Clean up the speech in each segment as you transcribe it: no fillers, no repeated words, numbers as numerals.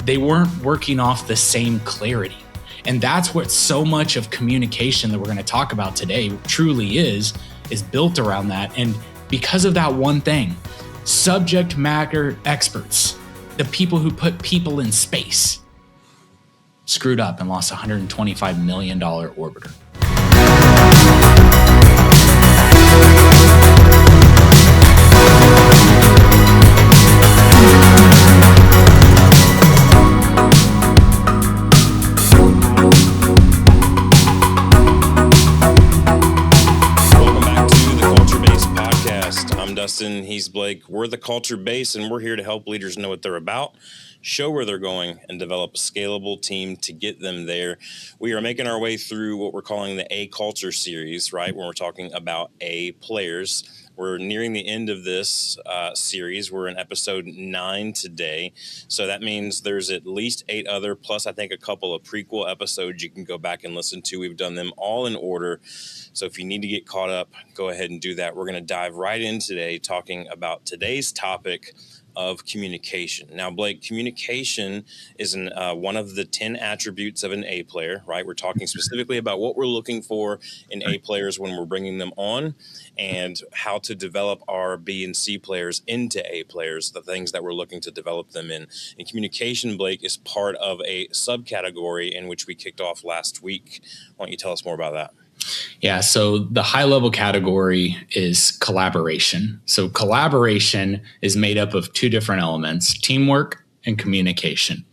they weren't working off the same clarity. And that's what so much of communication that we're going to talk about today truly is built around that. And because of that one thing, subject matter experts, the people who put people in space, screwed up and lost $125 million orbiter. Dustin, he's Blake. We're the Culture Base, and we're here to help leaders know what they're about, show where they're going, and develop a scalable team to get them there. We are making our way through what we're calling the A Culture series, right? When we're talking about A players. We're nearing the end of this series. We're in episode 9 today. So that means there's at least 8 other, plus I think a couple of prequel episodes you can go back and listen to. We've done them all in order. So if you need to get caught up, go ahead and do that. We're going to dive right in today talking about today's topic of communication. Now, Blake, communication is one of the 10 attributes of an A player, right? We're talking specifically about what we're looking for in A players when we're bringing them on and how to develop our B and C players into A players, the things that we're looking to develop them in. And communication, Blake, is part of a subcategory in which we kicked off last week. Why don't you tell us more about that? Yeah, so the high level category is collaboration. So collaboration is made up of 2 different elements, teamwork and communication.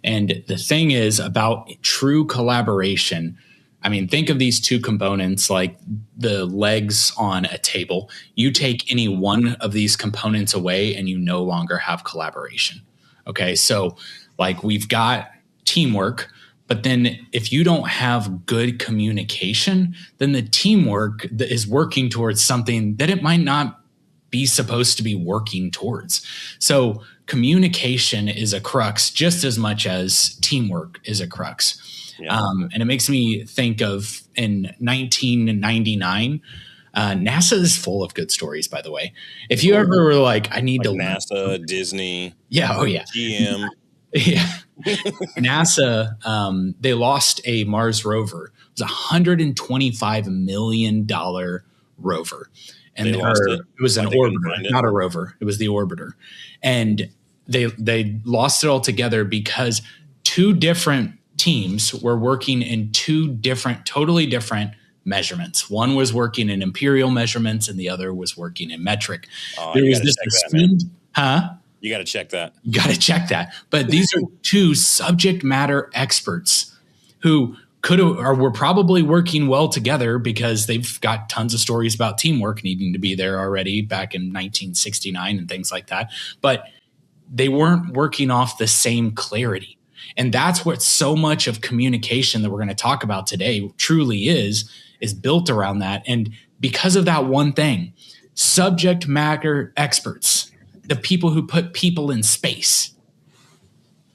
And the thing is about true collaboration, I mean, think of these 2 components like the legs on a table. You take any one of these components away and you no longer have collaboration. Okay, so like we've got teamwork. But then if you don't have good communication, then the teamwork that is working towards something that it might not be supposed to be working towards. So communication is a crux just as much as teamwork is a crux. Yeah. And it makes me think of in 1999, NASA is full of good stories, by the way. If you ever were like, I need to NASA, Disney. Yeah. Oh yeah. GM. Yeah. NASA, they lost a Mars rover. It was $125 million rover. And it was an orbiter, not a rover. It was the orbiter. And they lost it altogether because 2 different teams were working in 2 different, totally different measurements. One was working in imperial measurements and the other was working in metric. There was this assumed, You got to check that. You got to check that. But these are 2 subject matter experts who were probably working well together because they've got tons of stories about teamwork needing to be there already back in 1969 and things like that. But they weren't working off the same clarity. And that's what so much of communication that we're going to talk about today truly is built around that. And because of that one thing, subject matter experts, the people who put people in space,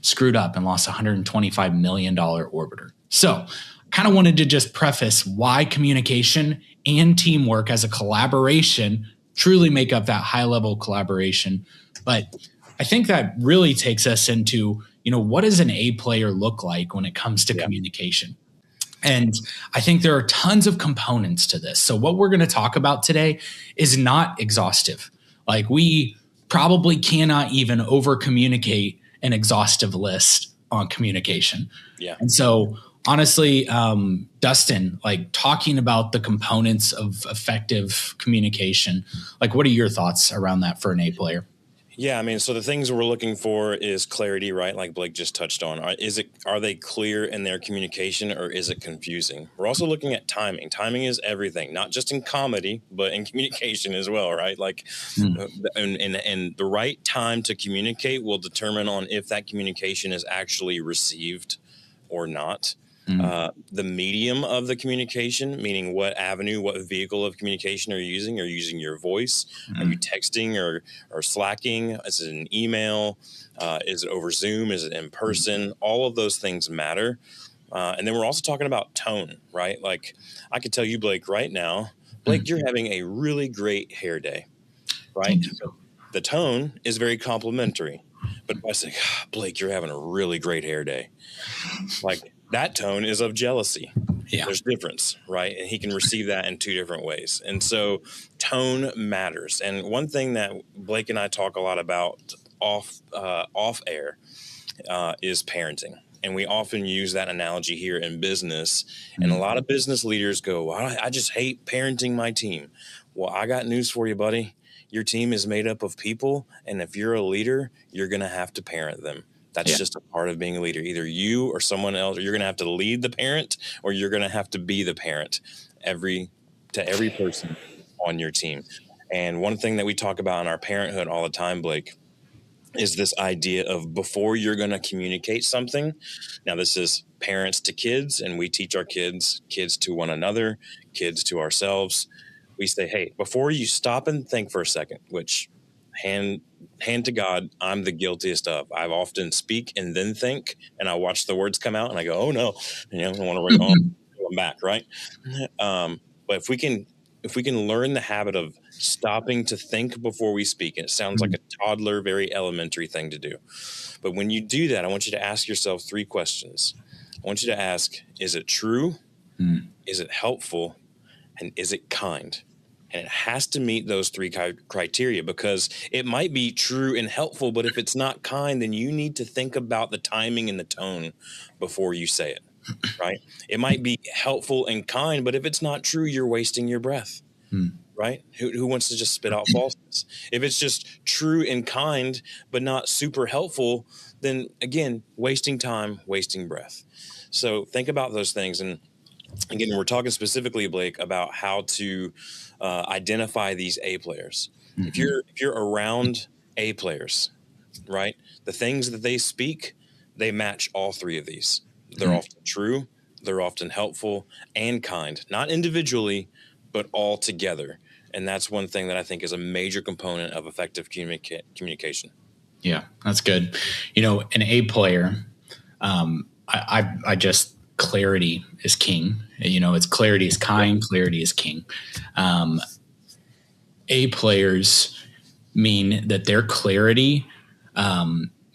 screwed up and lost $125 million orbiter. So kind of wanted to just preface why communication and teamwork as a collaboration truly make up that high level collaboration. But I think that really takes us into, what does an A player look like when it comes to communication? And I think there are tons of components to this. So what we're going to talk about today is not exhaustive. Like we probably cannot even over communicate an exhaustive list on communication. Yeah. And so honestly, Dustin, like talking about the components of effective communication, like what are your thoughts around that for an A player? Yeah, I mean, so the things we're looking for is clarity, right? Like Blake just touched on. Are they clear in their communication or is it confusing? We're also looking at timing. Timing is everything, not just in comedy, but in communication as well, right? Like, and the right time to communicate will determine on if that communication is actually received or not. The medium of the communication, meaning what avenue, what vehicle of communication are you using? Are you using your voice? Are you texting or slacking? Is it an email? Is it over Zoom? Is it in person? All of those things matter. And then we're also talking about tone, right? Like I could tell you, Blake, right now, Blake, you're having a really great hair day, right? The tone is very complimentary. But if I say, Blake, you're having a really great hair day, like that tone is of jealousy. Yeah. There's difference, right? And he can receive that in two different ways. And so tone matters. And one thing that Blake and I talk a lot about off air is parenting. And we often use that analogy here in business. And a lot of business leaders go, well, I just hate parenting my team. Well, I got news for you, buddy. Your team is made up of people. And if you're a leader, you're going to have to parent them. That's just a part of being a leader. Either you or someone else, or you're going to have to lead the parent, or you're going to have to be the parent to every person on your team. And one thing that we talk about in our parenthood all the time, Blake, is this idea of before you're going to communicate something. Now, this is parents to kids, and we teach our kids to one another, kids to ourselves. We say, hey, before you stop and think for a second, which hand to God, I'm the guiltiest of. I often speak and then think, and I watch the words come out, and I go, oh no, I want to bring them back, right? But if we can learn the habit of stopping to think before we speak, and it sounds like a toddler, very elementary thing to do. But when you do that, I want you to ask yourself 3 questions. I want you to ask, is it true? Is it helpful? And is it kind? And it has to meet those 3 criteria, because it might be true and helpful, but if it's not kind, then you need to think about the timing and the tone before you say it, right? It might be helpful and kind, but if it's not true, you're wasting your breath, right? Who wants to just spit out falseness? If it's just true and kind, but not super helpful, then again, wasting time, wasting breath. So think about those things. And again, we're talking specifically, Blake, about how to identify these A players. If you're around A players, right, the things that they speak, they match all 3 of these. They're often true, they're often helpful and kind, not individually, but all together. And that's one thing that I think is a major component of effective communication. Yeah, that's good. An A player, I just, clarity is king. It's clarity is kind, clarity is king. A players mean that their clarity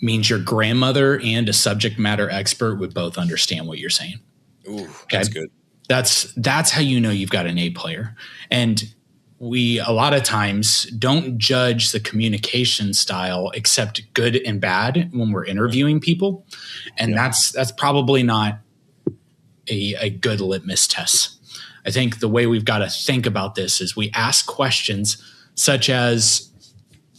means your grandmother and a subject matter expert would both understand what you're saying. Ooh, that's good. That's how you know you've got an A player. And we a lot of times don't judge the communication style except good and bad when we're interviewing people. And that's probably not a good litmus test. I think the way we've got to think about this is we ask questions such as,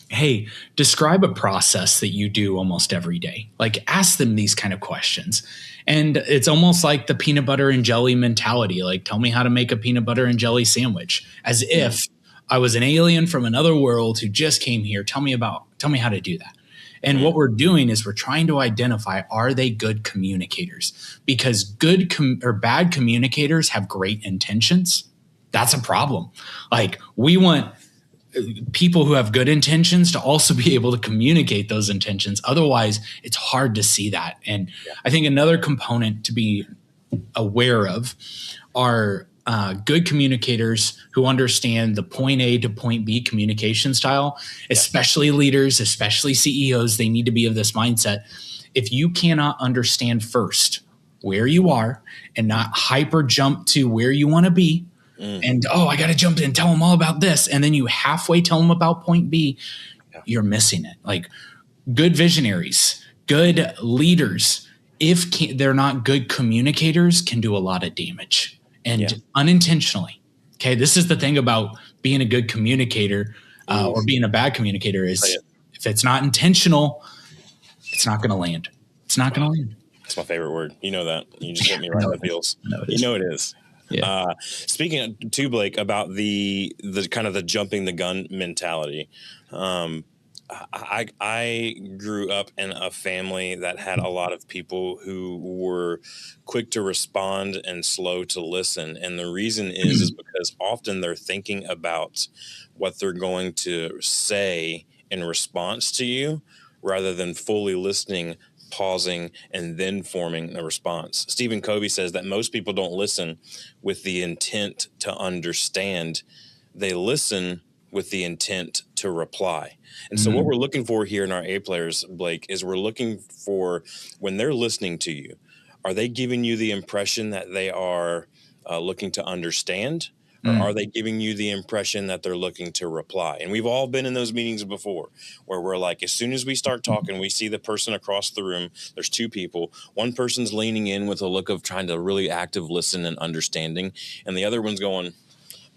hey, describe a process that you do almost every day. Like, ask them these kind of questions. And it's almost like the peanut butter and jelly mentality. Like, tell me how to make a peanut butter and jelly sandwich, as if I was an alien from another world who just came here. Tell me how to do that. And what we're doing is we're trying to identify, are they good communicators? Because good or bad communicators have great intentions. That's a problem. Like, we want people who have good intentions to also be able to communicate those intentions. Otherwise, it's hard to see that. And I think another component to be aware of are good communicators who understand the point A to point B communication style, especially leaders, especially CEOs. They need to be of this mindset. If you cannot understand first where you are and not hyper jump to where you want to be, and, I got to jump in and tell them all about this, and then you halfway tell them about point B, you're missing it. Like, good visionaries, good leaders, if they're not good communicators, can do a lot of damage. And unintentionally. Okay, this is the thing about being a good communicator or being a bad communicator is if it's not intentional, it's not going to land. It's not going to land. That's my favorite word. You know that. You just hit me right in the feels. You know it is. Yeah. Speaking to Blake about the kind of the jumping the gun mentality, I grew up in a family that had a lot of people who were quick to respond and slow to listen. And the reason is because often they're thinking about what they're going to say in response to you rather than fully listening, pausing, and then forming a response. Stephen Covey says that most people don't listen with the intent to understand. They listen with the intent to reply. And so what we're looking for here in our A players, Blake, is we're looking for when they're listening to you, are they giving you the impression that they are looking to understand? Or are they giving you the impression that they're looking to reply? And we've all been in those meetings before where we're like, as soon as we start talking, we see the person across the room. There's two people. One person's leaning in with a look of trying to really active listen and understanding. And the other one's going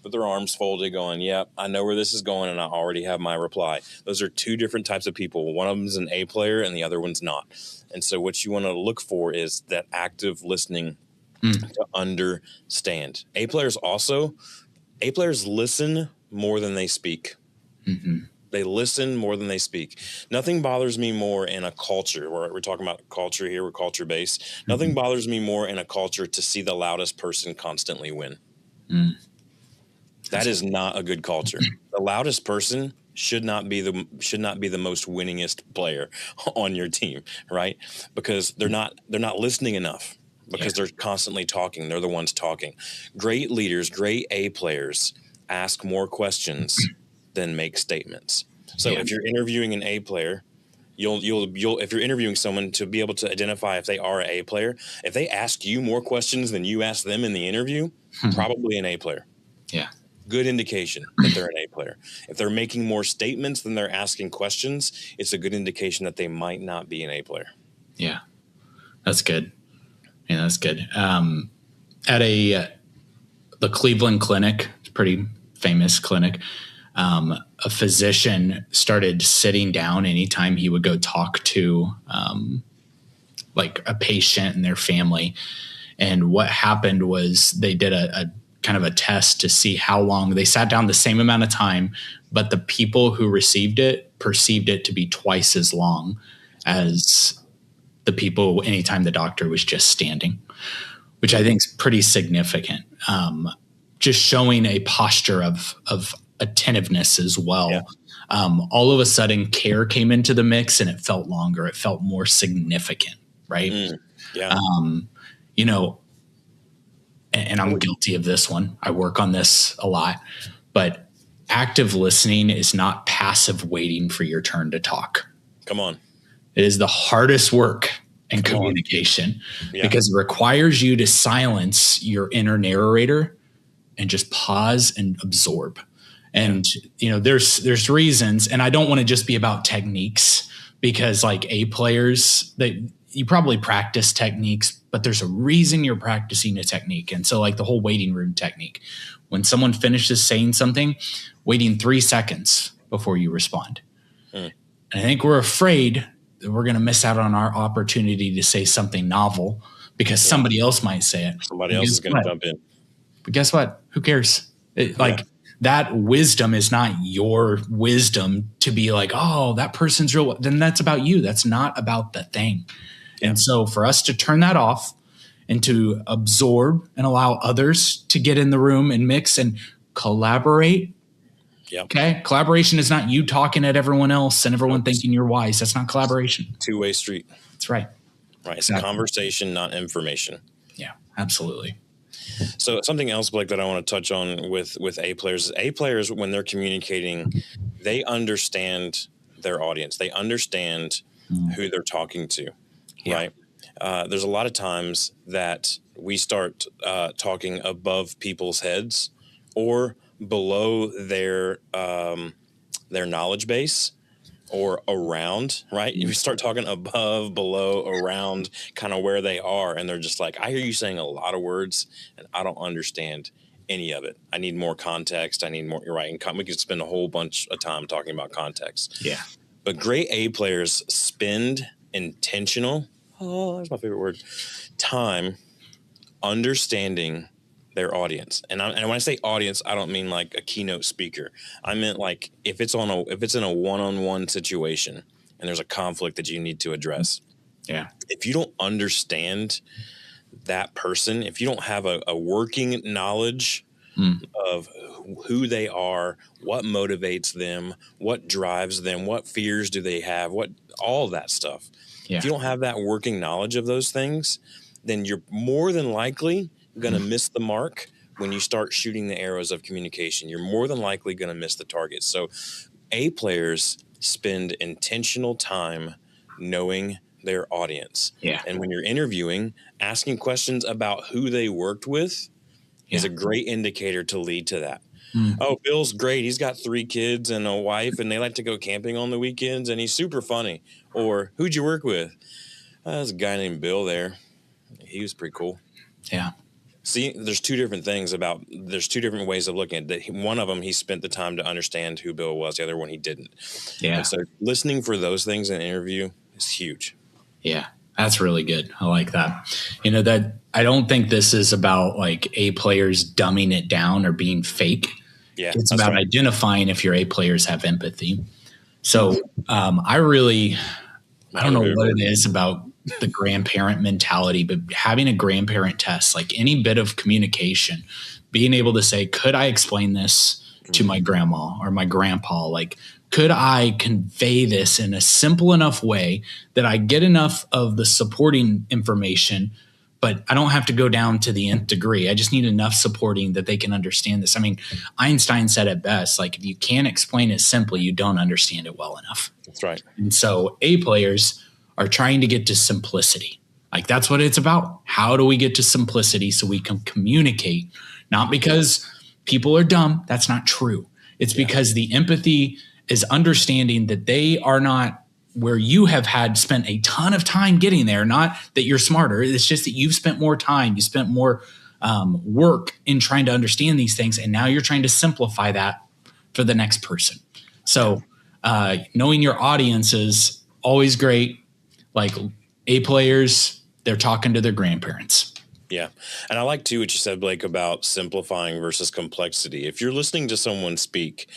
with their arms folded going, yeah, I know where this is going and I already have my reply. Those are two different types of people. One of them is an A player and the other one's not. And so what you want to look for is that active listening to understand. A players listen more than they speak. They listen more than they speak. Nothing bothers me more in a culture. We're talking about culture here. We're culture based. Nothing bothers me more in a culture to see the loudest person constantly win. That is not a good culture. The loudest person should not be the most winningest player on your team, right? Because they're not listening enough. Because they're constantly talking. They're the ones talking. Great leaders, great A players ask more questions than make statements. So if you're interviewing an A player, you'll if you're interviewing someone to be able to identify if they are an A player, if they ask you more questions than you ask them in the interview, probably an A player. Yeah. Good indication that they're an A player. If they're making more statements than they're asking questions, it's a good indication that they might not be an A player. Yeah. That's good. Yeah, that's good. At the Cleveland Clinic, it's a pretty famous clinic, a physician started sitting down anytime he would go talk to like a patient and their family. And what happened was they did a kind of a test to see how long they sat down the same amount of time, but the people who received it perceived it to be twice as long as the people anytime the doctor was just standing, which I think is pretty significant. Just showing a posture of attentiveness as well. Yeah. All of a sudden care came into the mix and it felt longer. It felt more significant. Right. Yeah. You know, and I'm guilty of this one. I work on this a lot, but active listening is not passive waiting for your turn to talk. Come on. It is the hardest work in communication because it requires you to silence your inner narrator and just pause and absorb. And, you know, there's reasons, and I don't want to just be about techniques because like A players, you probably practice techniques, but there's a reason you're practicing a technique. And so like the whole waiting room technique, when someone finishes saying something, waiting 3 seconds before you respond. And I think we're afraid that we're going to miss out on our opportunity to say something novel because somebody else might say it. Somebody else is going to jump in. But guess what? Who cares? That wisdom is not your wisdom to be like, oh, that person's real. Then that's about you. That's not about the thing. Yeah. And so for us to turn that off and to absorb and allow others to get in the room and mix and collaborate. Yep. Okay. Collaboration is not you talking at everyone else and everyone thinking you're wise. That's not collaboration. Two-way street. That's right. Right. It's a conversation, not information. Yeah, absolutely. So something else, Blake, that I want to touch on with A players is A players, when they're communicating, they understand their audience. They understand who they're talking to, right? There's a lot of times that we start talking above people's heads or below their knowledge base or around, right? You start talking above, below, around, kind of where they are. And they're just like, I hear you saying a lot of words and I don't understand any of it. I need more context. I need more. You're right. And we could spend a whole bunch of time talking about context. Yeah. But great A players spend intentional, that's my favorite word, time understanding their audience. And when I say audience, I don't mean like a keynote speaker. I meant like if it's in a one-on-one situation and there's a conflict that you need to address. Yeah. If you don't understand that person, if you don't have a working knowledge of who they are, what motivates them, what drives them, what fears do they have, all of that stuff. Yeah. If you don't have that working knowledge of those things, then you're more than likely going to miss the mark when you start shooting the arrows of communication, you're more than likely going to miss the target. So A players spend intentional time knowing their audience. Yeah. And when you're interviewing, asking questions about who they worked with is a great indicator to lead to that. Oh, Bill's great. He's got 3 kids and a wife, and they like to go camping on the weekends, and he's super funny. Or, who'd you work with? There's a guy named Bill there. He was pretty cool. Yeah. See, there's two different ways of looking at it. One of them, he spent the time to understand who Bill was. The other one, he didn't. Yeah. And so listening for those things in an interview is huge. Yeah. That's really good. I like that. That I don't think this is about like A players dumbing it down or being fake. Yeah. It's about identifying if your A players have empathy. So I don't know what it is about the grandparent mentality, but having a grandparent test, like any bit of communication, being able to say, could I explain this to my grandma or my grandpa? Like, could I convey this in a simple enough way that I get enough of the supporting information, but I don't have to go down to the nth degree. I just need enough supporting that they can understand this. I mean, Einstein said it best, like if you can't explain it simply, you don't understand it well enough. That's right. And so A players are trying to get to simplicity. Like that's what it's about. How do we get to simplicity so we can communicate? Not because people are dumb. That's not true. It's because the empathy is understanding that they are not where you have spent a ton of time getting there. Not that you're smarter. It's just that you've spent more time. You spent more work in trying to understand these things. And now you're trying to simplify that for the next person. So knowing your audience is always great. Like A players, they're talking to their grandparents. Yeah. And I like too what you said, Blake, about simplifying versus complexity. If you're listening to someone speak,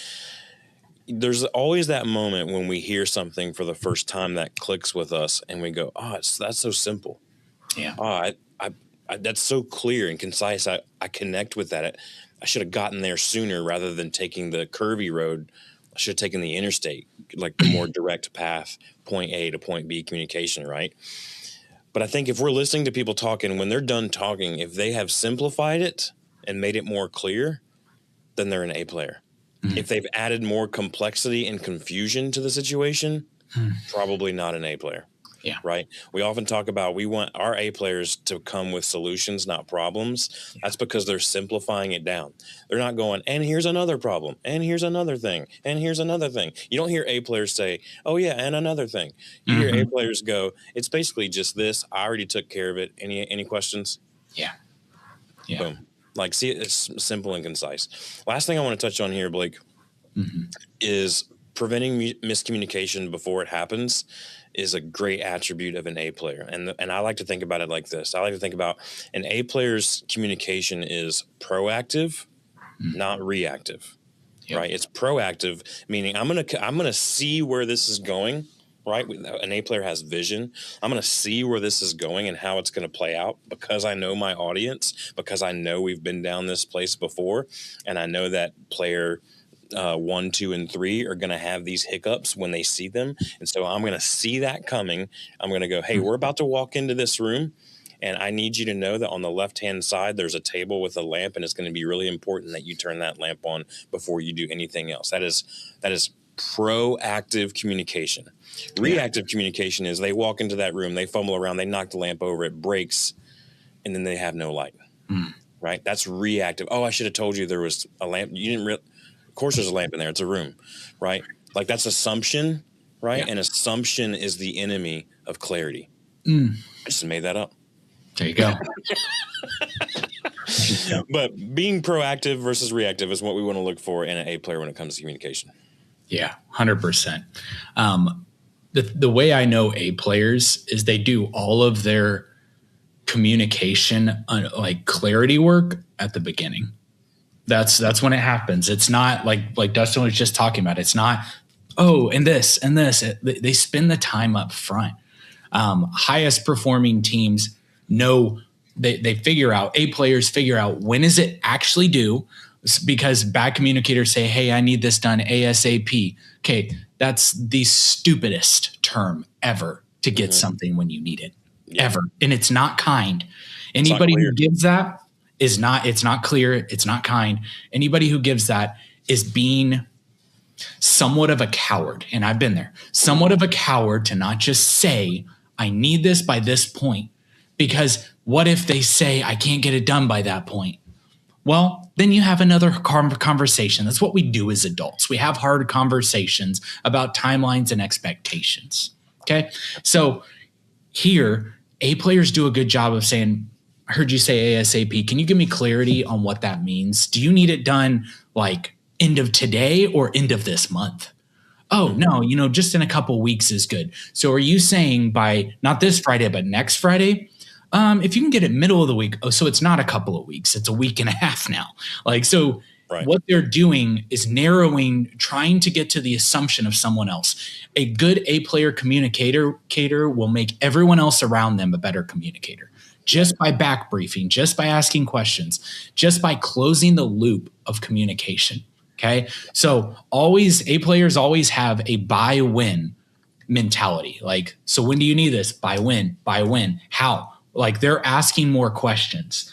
there's always that moment when we hear something for the first time that clicks with us and we go, oh, that's so simple. Yeah. Oh, that's so clear and concise. I connect with that. I should have gotten there sooner rather than taking the curvy road. I should have taken the interstate, like the more direct path, point A to point B communication, right? But I think if we're listening to people talking, when they're done talking, if they have simplified it and made it more clear, then they're an A player. Mm-hmm. If they've added more complexity and confusion to the situation, probably not an A player. Yeah. Right. We often talk about we want our A players to come with solutions, not problems. Yeah. That's because they're simplifying it down. They're not going, and here's another problem, and here's another thing, and here's another thing. You don't hear A players say, oh, yeah, and another thing. You hear A players go, it's basically just this. I already took care of it. Any questions? Yeah. Yeah. Boom. Like, see, it's simple and concise. Last thing I want to touch on here, Blake, is preventing miscommunication before it happens is a great attribute of an A player. And I like to think about it like this. I like to think about an A player's communication is proactive, not reactive, right? It's proactive, meaning I'm going to see where this is going, right? An A player has vision. I'm going to see where this is going and how it's going to play out because I know my audience, because I know we've been down this place before. And I know that player 1, 2, and 3 are going to have these hiccups when they see them. And so I'm going to see that coming. I'm going to go, hey, we're about to walk into this room. And I need you to know that on the left-hand side, there's a table with a lamp. And it's going to be really important that you turn that lamp on before you do anything else. That is proactive communication. Reactive communication is they walk into that room, they fumble around, they knock the lamp over, it breaks, and then they have no light. Right? That's reactive. Oh, I should have told you there was a lamp. You didn't Of course there's a lamp in there. It's a room, right? Like that's assumption, right? Yeah. And assumption is the enemy of clarity. I just made that up. There you go. But being proactive versus reactive is what we want to look for in an A player when it comes to communication. Yeah, 100%. The way I know A players is they do all of their communication, like clarity work at the beginning. That's when it happens. It's not like Dustin was just talking about. It's not, oh, and this and this. They spend the time up front. Highest performing teams know they figure out, A players figure out when is it actually due, because bad communicators say, hey, I need this done ASAP. Okay, that's the stupidest term ever to get something when you need it, ever. And it's not kind. Anybody who gives that it's not clear, it's not kind. Anybody who gives that is being somewhat of a coward. And I've been there, somewhat of a coward to not just say, I need this by this point, because what if they say I can't get it done by that point? Well, then you have another conversation. That's what we do as adults. We have hard conversations about timelines and expectations. Okay. So here, A players do a good job of saying, I heard you say ASAP. Can you give me clarity on what that means? Do you need it done like end of today or end of this month? Oh, no, just in a couple weeks is good. So are you saying by not this Friday, but next Friday? If you can get it middle of the week, so it's not a couple of weeks, it's a week and a half now. So Right. What they're doing is narrowing, trying to get to the assumption of someone else. A good A-player communicator will make everyone else around them a better communicator. Just by back briefing, just by asking questions, just by closing the loop of communication. Okay. So A-players always have a buy-win mentality. So when do you need this? Buy when? How? They're asking more questions.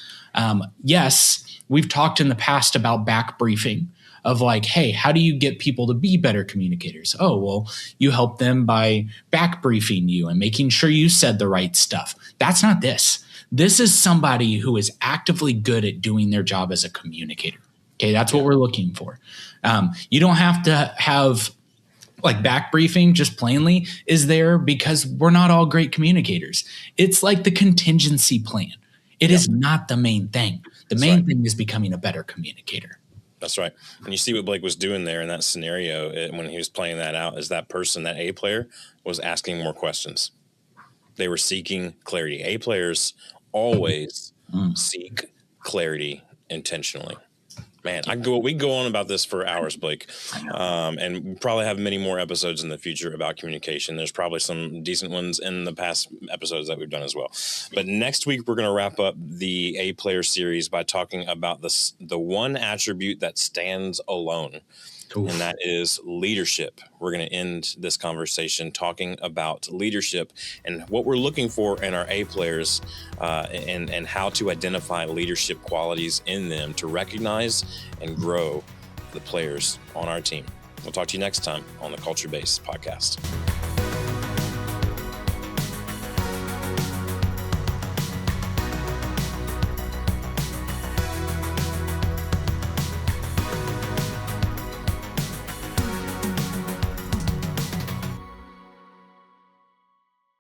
Yes, we've talked in the past about back briefing of hey, how do you get people to be better communicators? Oh, well, you help them by back briefing you and making sure you said the right stuff. That's not this. This is somebody who is actively good at doing their job as a communicator. Okay, that's what we're looking for. You don't have to have back briefing just plainly is there because we're not all great communicators. It's like the contingency plan. It is not the main thing. The main thing is becoming a better communicator. That's right. And you see what Blake was doing there in that scenario when he was playing that out is that person, that A player, was asking more questions. They were seeking clarity. A players always seek clarity intentionally. Man, we can go on about this for hours, Blake, and we probably have many more episodes in the future about communication. There's probably some decent ones in the past episodes that we've done as well. But next week, we're going to wrap up the A-player series by talking about the one attribute that stands alone. Oof. And that is leadership. We're going to end this conversation talking about leadership and what we're looking for in our A players and how to identify leadership qualities in them to recognize and grow the players on our team. We'll talk to you next time on the Culture Base podcast.